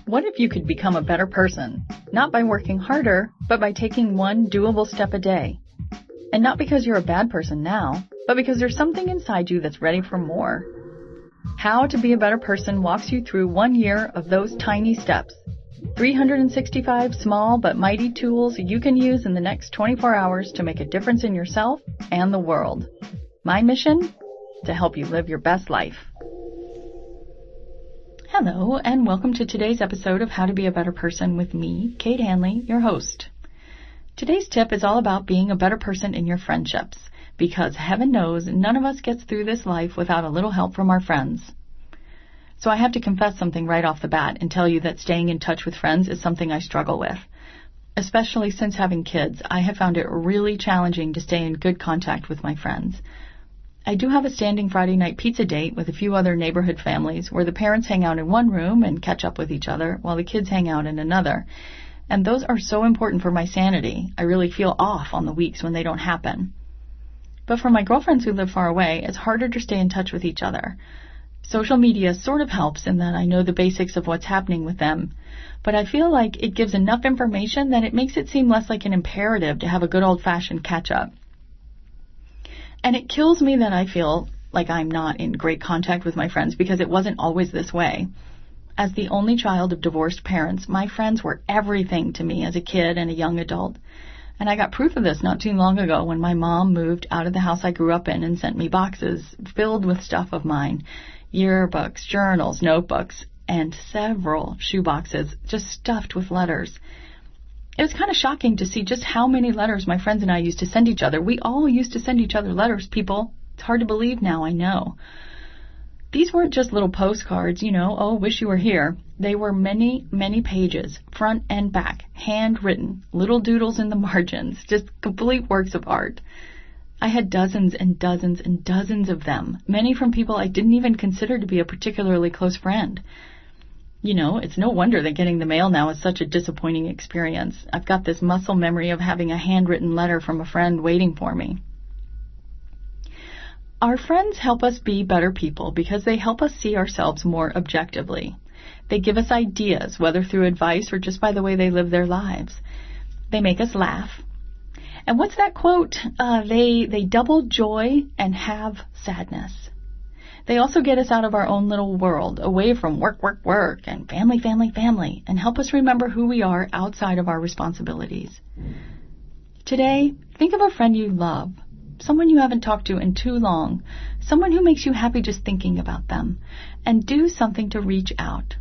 What if you could become a better person? Not by working harder, but by taking one doable step a day. And not because you're a bad person now, but because there's something inside you that's ready for more. How to Be a Better Person walks you through 1 year of those tiny steps. 365 small but mighty tools you can use in the next 24 hours to make a difference in yourself and the world. My mission? To help you live your best life. Hello, and welcome to today's episode of How to Be a Better Person with me, Kate Hanley, your host. Today's tip is all about being a better person in your friendships, because heaven knows none of us gets through this life without a little help from our friends. So I have to confess something right off the bat and tell you that staying in touch with friends is something I struggle with. Especially since having kids, I have found it really challenging to stay in good contact with my friends. I do have a standing Friday night pizza date with a few other neighborhood families where the parents hang out in one room and catch up with each other while the kids hang out in another. And those are so important for my sanity. I really feel off on the weeks when they don't happen. But for my girlfriends who live far away, it's harder to stay in touch with each other. Social media sort of helps in that I know the basics of what's happening with them. But I feel like it gives enough information that it makes it seem less like an imperative to have a good old-fashioned catch-up. And it kills me that I feel like I'm not in great contact with my friends because it wasn't always this way. As the only child of divorced parents, my friends were everything to me as a kid and a young adult. And I got proof of this not too long ago when my mom moved out of the house I grew up in and sent me boxes filled with stuff of mine. Yearbooks, journals, notebooks, and several shoe boxes just stuffed with letters. It was kind of shocking to see just how many letters my friends and I used to send each other. We all used to send each other letters, people. It's hard to believe now, I know. These weren't just little postcards, oh, wish you were here. They were many, many pages, front and back, handwritten, little doodles in the margins, just complete works of art. I had dozens and dozens and dozens of them, many from people I didn't even consider to be a particularly close friend. It's no wonder that getting the mail now is such a disappointing experience. I've got this muscle memory of having a handwritten letter from a friend waiting for me. Our friends help us be better people because they help us see ourselves more objectively. They give us ideas, whether through advice or just by the way they live their lives. They make us laugh. And what's that quote? They double joy and have sadness. They also get us out of our own little world, away from work, work, work, and family, family, family, and help us remember who we are outside of our responsibilities. Today, think of a friend you love, someone you haven't talked to in too long, someone who makes you happy just thinking about them, and do something to reach out.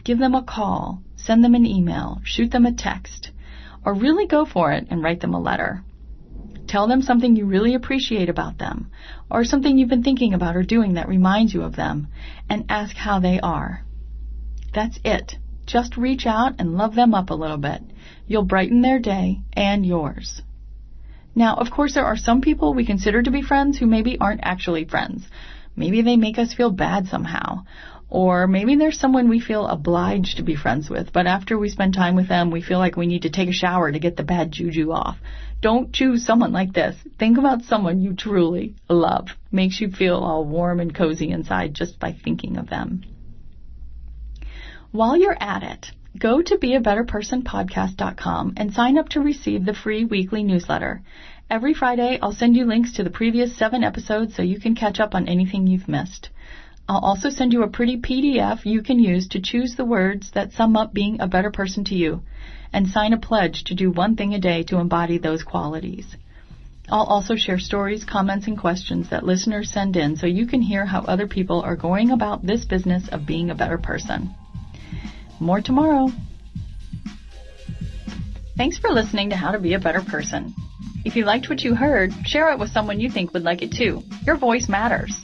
Give them a call, send them an email, shoot them a text, or really go for it and write them a letter. Tell them something you really appreciate about them, or something you've been thinking about or doing that reminds you of them, and ask how they are. That's it. Just reach out and love them up a little bit. You'll brighten their day and yours. Now, of course, there are some people we consider to be friends who maybe aren't actually friends. Maybe they make us feel bad somehow. Or maybe there's someone we feel obliged to be friends with, but after we spend time with them, we feel like we need to take a shower to get the bad juju off. Don't choose someone like this. Think about someone you truly love. Makes you feel all warm and cozy inside just by thinking of them. While you're at it, go to beabetterpersonpodcast.com and sign up to receive the free weekly newsletter. Every Friday, I'll send you links to the previous 7 episodes so you can catch up on anything you've missed. I'll also send you a pretty PDF you can use to choose the words that sum up being a better person to you, and sign a pledge to do one thing a day to embody those qualities. I'll also share stories, comments, and questions that listeners send in so you can hear how other people are going about this business of being a better person. More tomorrow. Thanks for listening to How to Be a Better Person. If you liked what you heard, share it with someone you think would like it too. Your voice matters.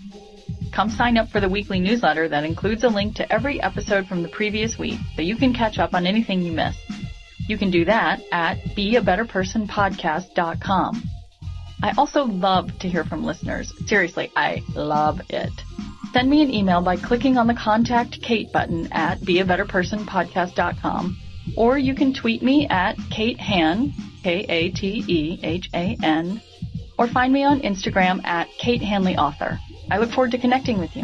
Come sign up for the weekly newsletter that includes a link to every episode from the previous week so you can catch up on anything you missed. You can do that at beabetterpersonpodcast.com. I also love to hear from listeners. Seriously, I love it. Send me an email by clicking on the Contact Kate button at beabetterpersonpodcast.com, or you can tweet me at Kate Han, Katehan, or find me on Instagram at Kate Hanley Author. I look forward to connecting with you.